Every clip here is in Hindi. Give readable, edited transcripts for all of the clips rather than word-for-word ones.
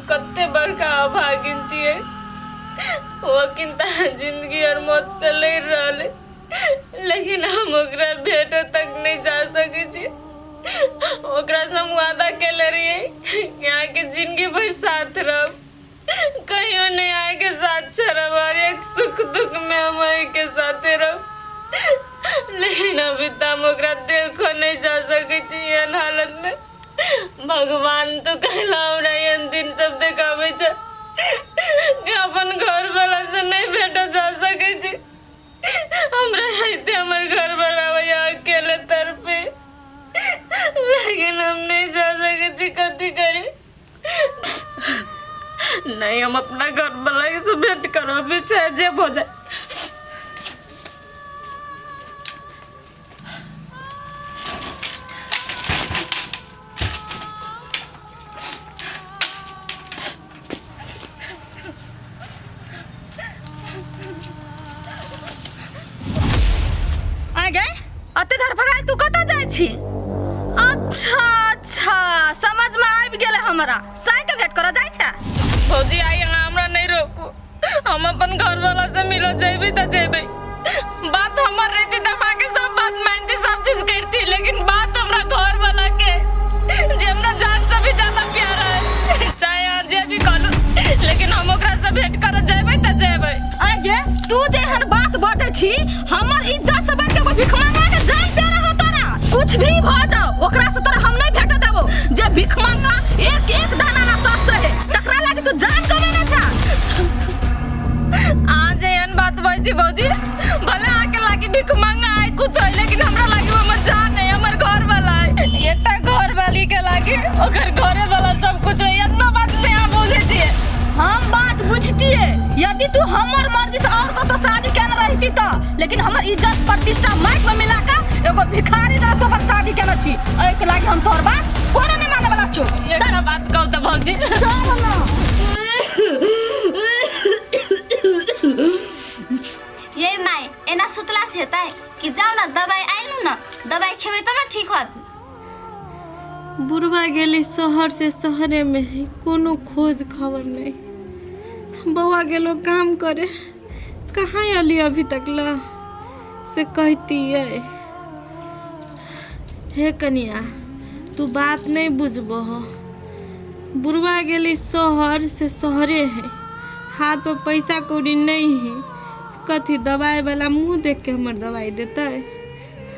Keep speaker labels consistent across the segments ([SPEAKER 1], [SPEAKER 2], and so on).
[SPEAKER 1] कत्ते बड़का अभागिन छिए। वो किंता जिंदगी और मौत से लड़ रहे, लेकिन हम ओकरा भेट तक नहीं जा सके छी। ओकरा से हम वादा केले रहिए कि आके जिंदगी भर साथ रह, कहियो नहीं आके साथ छोड़ब और एक सुख दुख में हम के साथे रह। लेकिन अभी तक हम ओकरा देखो नहीं जा सके छी एहन हालत में। भगवान तो कहला हमरा एहन दिन सब देखावे छ कि अपन घर वाला से नहीं भेटा जा सके छी। हमरा आइते हमर घर वाला अकेले तरफे, लेकिन हम नहीं जा सके छी। कथी करे? नहीं, हम अपना घर वाला से भेंट करब, चाहे जे हो जाए।
[SPEAKER 2] अते धरफराल तू कत जाय छी? अच्छा अच्छा समझ में आबि गेल हमरा। साई के भेंट कर जाय छ?
[SPEAKER 1] भौजी आई हमरा नहीं रोकू, हम अपन घर वाला से मिलो जेबे त जेबे। बात हमर रहती त मां के सब बात मानती, सब चीज करती, लेकिन बात हमरा घर वाला के जे हमरा जान से भी ज्यादा प्यारा है। चाहे आज जे भी करू, लेकिन हम ओकरा से भेंट कर जेबे त जेबे।
[SPEAKER 2] आगे तू जेहन बात बते छी, हमर इज्जत से बढ़ के कोई भिखमंगा के जान प्यारा होता ना। कुछ भी भ जाओ, ओकरा से तोरा हम नहीं भेट देबो। जे भिखमंगा एक एक दाना ना तोस है, तकरा लागे तू जान गवे ना छ।
[SPEAKER 1] आज एहन बात बोल छी भौजी, भले आके लागे भिखमंगा है कुछ है, लेकिन हमरा लागे हमर जान है, हमर घर वाला है। एटा घर वाली के लागे ओकर घरे वाला सब कुछ है। इतना बात नहीं आप बोले छी।
[SPEAKER 2] हम बात बुझती है, यदि तू हमर मर्जी से और को तो शादी केना रहती तो, लेकिन हमर इज्जत प्रतिष्ठा माइक में मिला के एगो भिखारी तरह तो शादी केना छी। एहि के लागे हम तोर बात कोनो नहीं माने वाला छु।
[SPEAKER 1] एटा बात कहू त भौजी
[SPEAKER 2] चल ना।
[SPEAKER 3] ये माई एना सुतला से हेतै कि जाओ ना दवाई आइलु ना, दवाई खेबै तब ना ठीक होत।
[SPEAKER 1] बुढ़वा गेली शहर से शहरे में है, कोनो खोज खबर नहीं। बउआ गेलो काम करे, कहाँ अली अभी तक ला से कहती है। हे कनिया तू बात नहीं बुझबो हो। बुढ़वा गेली शहर से शहरे है, हाथ पे पैसा कौड़ी नहीं है। कथी दवाई वाला मुंह देख के हमर दवाई देता है।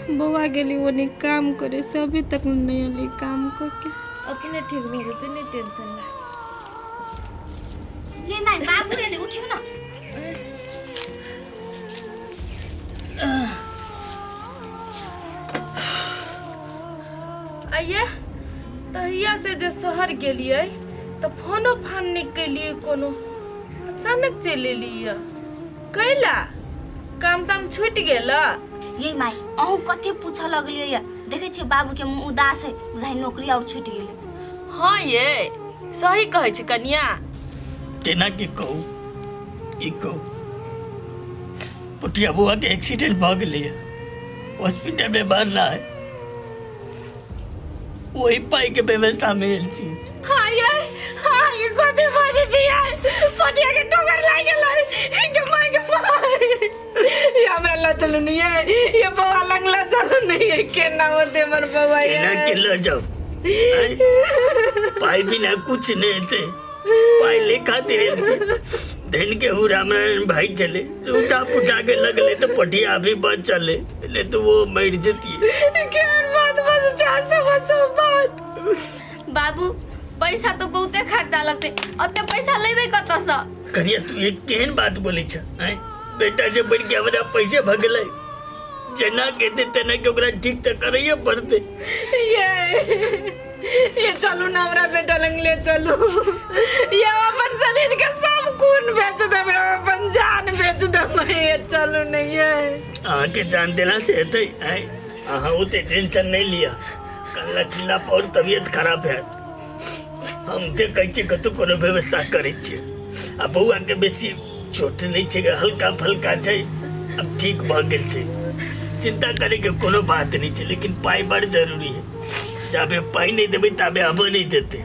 [SPEAKER 1] बउआ गेली वो नहीं काम करे से अभी तक नहीं अली काम करके। अपने ठीक हो जते, नहीं टेंशन ना।
[SPEAKER 3] ये माई बाबू रे उठियो ना।
[SPEAKER 1] आइए तहिया से जे शहर गेलिए तो फोनो फान नहीं केलिए, कोनो अचानक चले लिया। कैला काम ताम छूट गेला?
[SPEAKER 3] ये माई अहू कते पूछ लगलिए या, देखे छी बाबू के मुंह उदास है, बुझाई नौकरी और छूट गेले।
[SPEAKER 1] हाँ ये सही कहे छी कन्या।
[SPEAKER 4] केना के कहू ई कहू, पुटिया बुआ के एक्सीडेंट भ गेलै, हॉस्पिटल में भरना है, वही पाई के व्यवस्था में आयल छी।
[SPEAKER 1] हाँ ये कथी बाजे छी यार, पुटिया के टोकर लाग गेलै के माय के पाई। ये हमरा ला चलू नहीं है, ये बउआ लंगला चलू नहीं है। केना होते मर बउआ
[SPEAKER 4] केना के ल जाओ, पाई बिना कुछ नहीं थे। पाई ले खातिर आयल छी। धन के हु रामनारायण भाई चले, उठा पुठा के लगले तो पटिया अभी बच चले, ले तो वो मर जती।
[SPEAKER 1] केहन बात बस 400 बात।
[SPEAKER 3] बाबू पैसा तो बहुते खर्चा लगते, ओते पैसा लेबे कत से?
[SPEAKER 4] करिया तू एक केहन बात बोले छ? बेटा से बढ़ के हमरा पैसे भगले, जना कहते तना के ओकरा ठीक त करैया पड़ते।
[SPEAKER 1] ये चलू ना हमरा बेटा लंग ले चलू। ये अपन शरीर के सब खून बेच देबे, अपन जान बेच देबे। ये चलू नहीं है।
[SPEAKER 4] आके जान देना से हेतै है। आहा उते टेंशन नहीं लिया, कल्ला खिला और तबीयत खराब है। हम ते कहै छी कतौ कोनो व्यवस्था करै छी। अब बउआ के बेसी चोट नहीं छै, हल्का फल्का छै, अब ठीक भ गेल छै। चिंता करे के कोनो बात नहीं छै, लेकिन पाई बड़ जरूरी है। जाबे पाई नहीं देबे ताबे अब नहीं देते।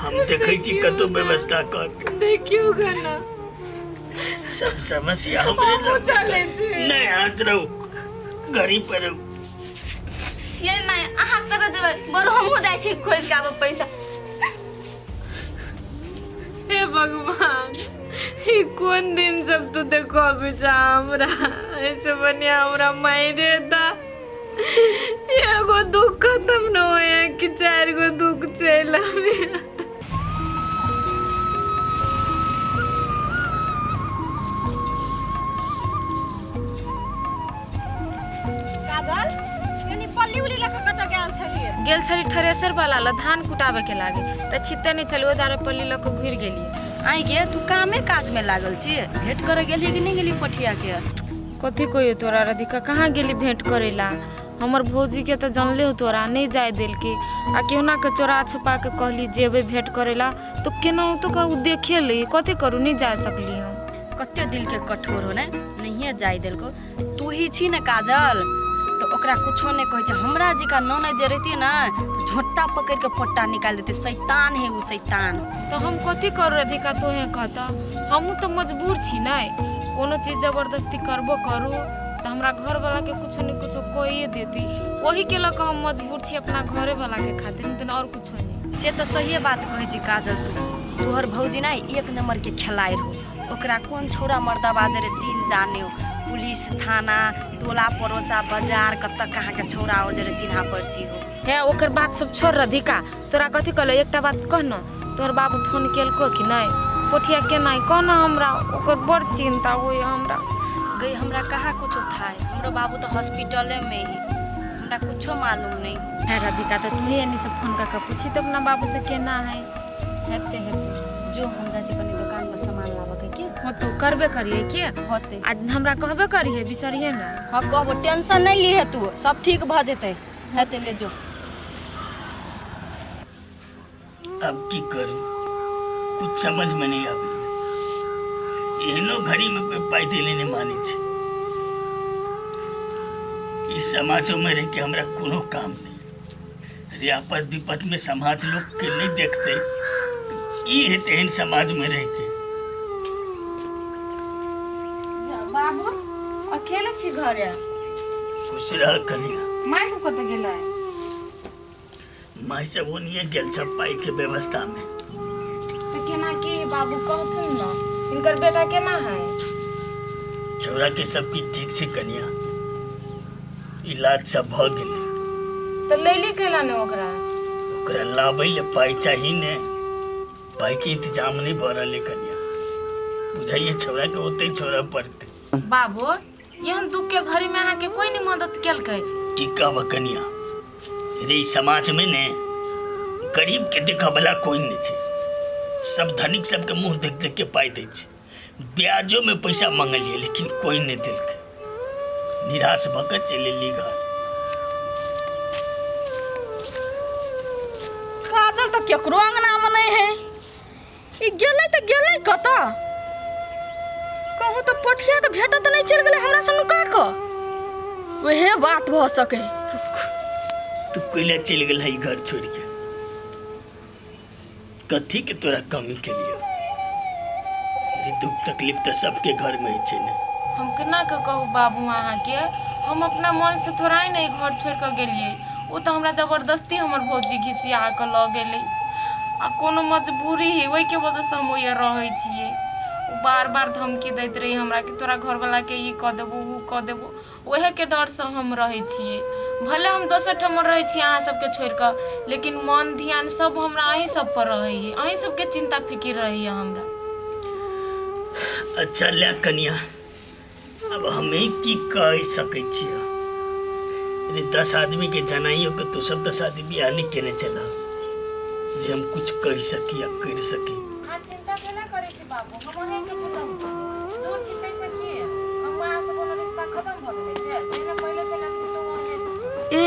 [SPEAKER 4] हम देखे छी कतो व्यवस्था कर के।
[SPEAKER 1] देखियो गना
[SPEAKER 4] सब समस्या हमरे
[SPEAKER 1] हम चले छी।
[SPEAKER 4] नहीं हाथ रहो घरी पर रहो।
[SPEAKER 3] ये नहीं अहाँ कतऽ जेबै बरो हमहूँ जाइ छी खोज के आबऽ पैसा।
[SPEAKER 1] हे भगवान ये कौन दिन सब तू देखो बेचा हमरा ऐसे बनिया हमरा मायरे दा एगो दुख खत्म न होया कि 4 गो दुख चल आवे।
[SPEAKER 2] काजल यानी पल्ली उली लक कतऽ गेल छलिए?
[SPEAKER 5] गेल छली थ्रेसर वाला ला धान कुटाबे के लागे त छिते नहीं चलो दारे पल्ली लक घुर गेली।
[SPEAKER 2] आई गे तू कामे काज में लागल छी, भेंट करे गेली कि नहीं गेली पठिया के?
[SPEAKER 5] कथी कोई तोरा राधिका कहाँ गेली भेंट करेला? हमर भौजी के तो जानले हो तोरा नहीं जाए दिल के आ केहना के चोरा छुपा के कहली जेबे भेंट करेला तो केना तो कहू देखे ले कथी करू नहीं जा सकली हम।
[SPEAKER 2] कते दिल के कठोर हो ने नहीं जाय दिल को। तू ही छी ने काजल तो ओकरा कुछो नहीं कहे छै। हमरा जी का ननद जे रहती ना तो झोटा पकड़ के पट्टा निकाल देते। शैतान है वो शैतान।
[SPEAKER 5] तो हम कथी करू राधिका तोहे कहता हम तो मजबूर छी नहीं कोनो चीज जबरदस्ती करबो करू तो हमरा घर वाला के कुछ न कुछ कोई देती वही के लक हम मजबूर छी अपना घरे वाला के खातिर नहीं और कुछ नहीं।
[SPEAKER 2] से तो सही बात कहे छी काजल तू। तोहर भौजी ना 1 नंबर के खिलाड़ी हो। ओकरा कौन छोरा मर्दा बाजरे चीन जाने हो। पुलिस थाना टोला पड़ोसा बाजार कत्ता कहाँ के छोरा और जरे चिन्हा पर्ची हो।
[SPEAKER 5] है ओकर बात सब छोड़ राधिका तोरा कथी कहलो एकटा बात कह न तोहर बाबू फोन केलको कि नहीं पोठिया के नहीं कहना हमरा ओकर बड़ चिंता होय हमरा।
[SPEAKER 2] गई हमरा कहाँ कुछ था हमरो बाबू तो हॉस्पिटले में ही हमरा कुछो मालूम नहीं।
[SPEAKER 5] है राधिका तो तू ही से फोन करके पूछी तब ना बाबू से केना है हेते हेते
[SPEAKER 2] जो हम जा कनी दुकान में सामान लाबे के
[SPEAKER 5] हो तू करबे करिए के
[SPEAKER 2] होते
[SPEAKER 5] आज हमरा कहबे करिए बिसरिए ना।
[SPEAKER 2] हाँ कहबो टेंशन नहीं ली तू सब ठीक भ जेते हेते ले जो।
[SPEAKER 4] अब की करूं कुछ समझ में नहीं आवे। एहनो घड़ी में कोई पाई दिले नहीं माने छे। इस समाजों में रह के हमरा कोनो काम नहीं। रियापत विपत में समाज लोग के नहीं देखते ई है तेहन समाज में रह के।
[SPEAKER 5] बाबू अकेले छी घरे
[SPEAKER 4] खुश रह कनिया।
[SPEAKER 5] माय सब कत गेला
[SPEAKER 4] माई सब ओनिए गेल छ पाई के व्यवस्था में।
[SPEAKER 5] तो केना की बाबू कहथुन ना इनकर बेटा केना है?
[SPEAKER 4] छोरा के सब की ठीक छे कनिया इलाज सब भ गेले।
[SPEAKER 5] तो लैली केला ने
[SPEAKER 4] ओकरा लाबै ले पाई चाहिए ने पाई के इंतजाम नहीं भ रहले कनिया। बुझाइए छोरा के ओते छोरा पड़ते।
[SPEAKER 5] बाबू यहन दुख के घड़ी में अहाँ के कोई नहीं मदद केलकै
[SPEAKER 4] की कहब कनिया रे समाज में ने गरीब के देखा भला कोई नहीं छे। सब धनिक सबके मुंह देख देख के पाई दे छे। ब्याजों में पैसा मांगलिए लेकिन कोई नहीं दिलके। निराश भकर चले ली घर।
[SPEAKER 2] काजल तो केकरो अंगना में नहीं है। ई गेलै तो गेलै कता कहूँ तो पठिया के भेटा तो नहीं चल गेलै हमरा से नुका के। वहे बात भ सके।
[SPEAKER 4] तू कोइला चल गेल है घर छोड़ के कथी के तोरा कमी के लिए। रे दुख तकलीफ तो सबके घर में छे ने।
[SPEAKER 5] हम केना के कहू बाबू अहाँ के हम अपना मन से थोड़ा ही नहीं घर छोड़ के गेलिए। वो तो हमरा जबरदस्ती हमर भौजी घिसिया के ल गेलै आ कोनो मजबूरी है वही के वजह से हम ओए रहै छिए। वो बार बार धमकी दैत रही हमरा कि तोरा घर वाला के ई क देबो उ क देबो ओहे के डर से हम रहै छिए। भले हम दोसर ठमर रहै छी अहाँ सबके छोड़ के लेकिन मन ध्यान सब हमरा अहीं सब पर रहै है। अहीं सबके चिंता फिकिर रहै है हमरा।
[SPEAKER 4] अच्छा ले कनिया अब हमें की कह सकै छियै। रे 10 आदमी के जनाइयो के तो सब 10 आदमी बियाह नहीं केने चला जे हम कुछ कह सकी या कर सकी।
[SPEAKER 5] हां चिंता केना करै छी बाबू हम अहीं के बताऊ दूर चिंता सकी हम वहां से कोनो रिश्ता खत्म भ गेलै जे जेना पहिले चला तो
[SPEAKER 2] ए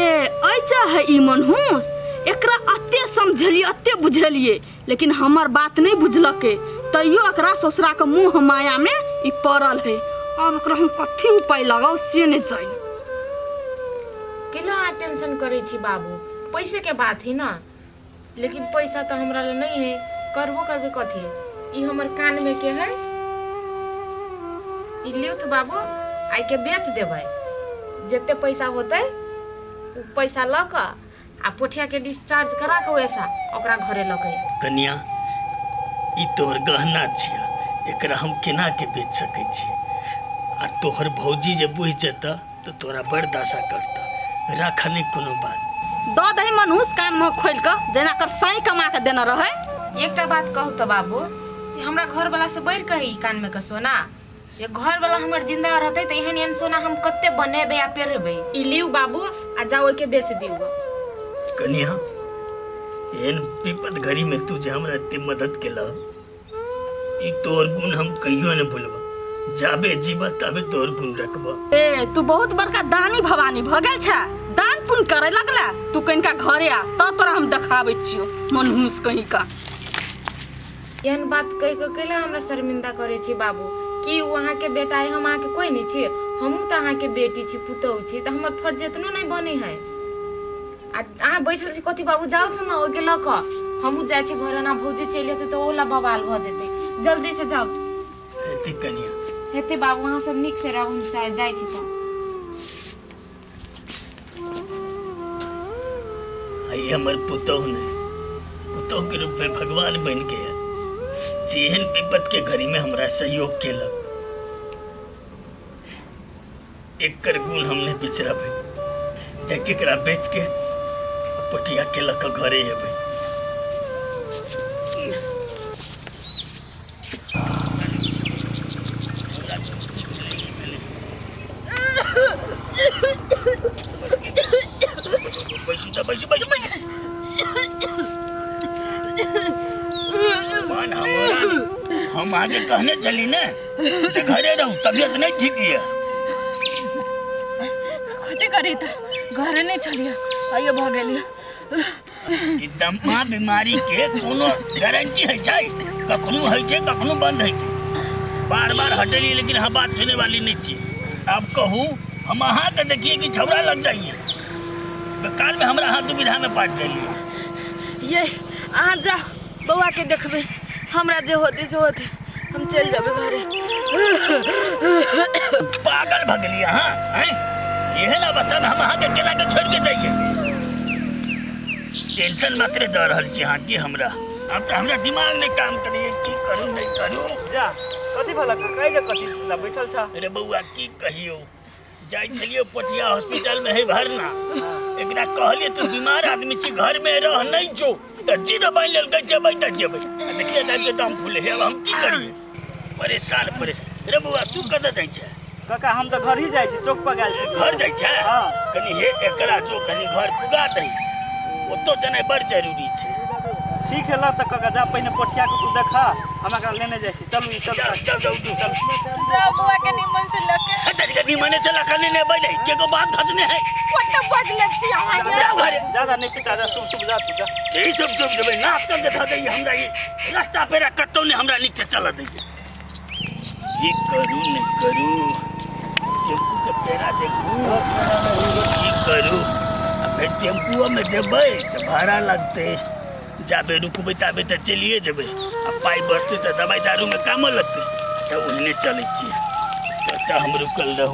[SPEAKER 2] ऐचा है ई मनहूस एकरा अत्ते समझलिए अत्ते बुझलिए लेकिन हमर बात नहीं बुझलके तैयो एकरा ससुरा के मुंह माया में ई पड़ल है। अब एकरा हम कथी उपाय लगाओ से नहीं जाई।
[SPEAKER 5] केला टेंशन करे छी बाबू पैसे के बात है ना लेकिन पैसा तो हमरा ले नहीं है, करबो करबे कथी। ई हमर कान में के है, ई लियो तो बाबू आई के बेच देबै, जते पैसा होते उ पैसा ल क आ पोठिया के डिस्चार्ज करा के वैसा ओकरा घरे ल के।
[SPEAKER 4] कन्या ई तोहर गहना छिया, एकरा हम केना के बेच सकै छी? आ तोहर भौजी जे बुझ जेता तो तोरा बड़ दशा करता। राख नहीं कोनो बात।
[SPEAKER 2] द दही मनुष कान मुंह खोल के जेना कर साई कमा के देना रहे।
[SPEAKER 5] एकटा बात कहू तो बाबू, हमरा घर वाला से बैर कही कान में का सोना, ये घर वाला हमर जिंदा रहते तो एहन एहन सोना हम कत्ते बनेबे आ पेरबे। ई लियो बाबू आ जाओ के बेच दियो।
[SPEAKER 4] कन्या एहन विपद घड़ी में तू जे हमरा इतनी मदद केला, ई तोहर गुण हम कहियो न भूलबा। जाबे जीवा तबे तोहर गुण रखबा।
[SPEAKER 2] ए तू बहुत बड़का दानी भवानी भ गेल छ, दान पुण्य करे लगला। तू कनिका घरे आ त तोरा हम देखाबै छियो मनहूस कहीं का।
[SPEAKER 5] एहन बात कह के केला हमरा शर्मिंदा करे छी बाबू, कि वहाँ के बेटा है, हम अहाँ के कोई नहीं छी। हमहू तो अहाँ के बेटी छी, पुतहु छी, तो हमर फर्ज इतनो नहीं बने है। आ अहाँ बैठल छी कथी बाबू, जाओ सुन ओ के ल क हमहू जाय छी घर ना, भौजी चलि एतै तो ओला बवाल भ जेतै। जल्दी से जाओ।
[SPEAKER 4] हेती कन्या
[SPEAKER 5] हेते बाबू, वहाँ सब निक से रहू, हम जाय छी तो।
[SPEAKER 4] आई हमर पुतहु ने, पुतहु के रूप में भगवान बन के जेहन विपद के घड़ी में हमरा सहयोग केलक, एकर गुण हमने बिसरब। जेकरा बेच के पोटिया के लक घरे हेबै। हम आगे कहने चली ने घरे रहू, तबियत नहीं ठीक है।
[SPEAKER 2] कथी करी त घरे नहीं चलिया, आइयो भ गेलिया।
[SPEAKER 4] दमा बीमारी के कोनो गारंटी है छै, कखनो है छै कखनो बंद है छै। बार बार हटेली लेकिन हम बात सुने वाली नहीं छी। अब कहू हम अहाँ के देखिए कि झगड़ा लग जाइए, बेकार में हमरा हाथ दुविधा में पाट देलिए।
[SPEAKER 2] ये अहाँ जा बउआ के देखबे, हमरा जे होते से होते हम चल जाबे घरे।
[SPEAKER 4] पागल भगली अहाँ हैं? एहन अवस्था में हम अहाँ के केना के छोड़ के जाइए? टेंशन मात्र दे रहल छी अहाँ की हमरा। अब तो हमरा दिमाग नहीं काम करिए, की करूं नहीं करूं।
[SPEAKER 6] जा कथी भला कहि जे कथी ला बैठल छ?
[SPEAKER 4] अरे बउआ की कहियो, जाई छलियो पोठिया हॉस्पिटल में है भरना। एकरा कहलिए तू बीमार आदमी छी, घर में रह नहीं जो, त जिद बाइन लेल के जेबै त जेबै। देखिए दाब के दाम फूले है, अब हम की करिए? परेशान। अरे बउआ तू कत जाइ छै?
[SPEAKER 6] काका हम तो घर ही जाइ छी, चौक पर गेल छी।
[SPEAKER 4] घर जाइ छै?
[SPEAKER 6] हां
[SPEAKER 4] कनी हे एकरा जो कनी घर पुगा दही, ओतो जनाइ बड़ जरूरी छै।
[SPEAKER 6] ठीक है ला त काका जा, पहिने पोठिया के तू देखा, हम एकरा लेने जाइ छी। चलू चल
[SPEAKER 4] चल
[SPEAKER 6] चल।
[SPEAKER 2] जा बउआ के निमन से लके
[SPEAKER 4] हटरी के निमने से लखने ने बैठे के को बात खसने है।
[SPEAKER 2] कोटा बदले छी अहाँ के।
[SPEAKER 4] जा घरे
[SPEAKER 6] ज्यादा नहीं पिता, जा शुभ जा तू जा।
[SPEAKER 4] यही सब देबै, नाश कर के धा दई हमरा। ये रास्ता पेरा कतौ ने हमरा नीचे चल दई। ये करू नहीं करू, टेम्पू के पेरा देखू की करू। अब टेम्पुओ में जेबै तो भाड़ा लगते, जाबे रुकबै ताबे तो चलिए जेबै। अब पाई बसते तो दवाई दारू में काम लगते। अच्छा ओहने चलै छी, कतऽ हम रुकल रहू।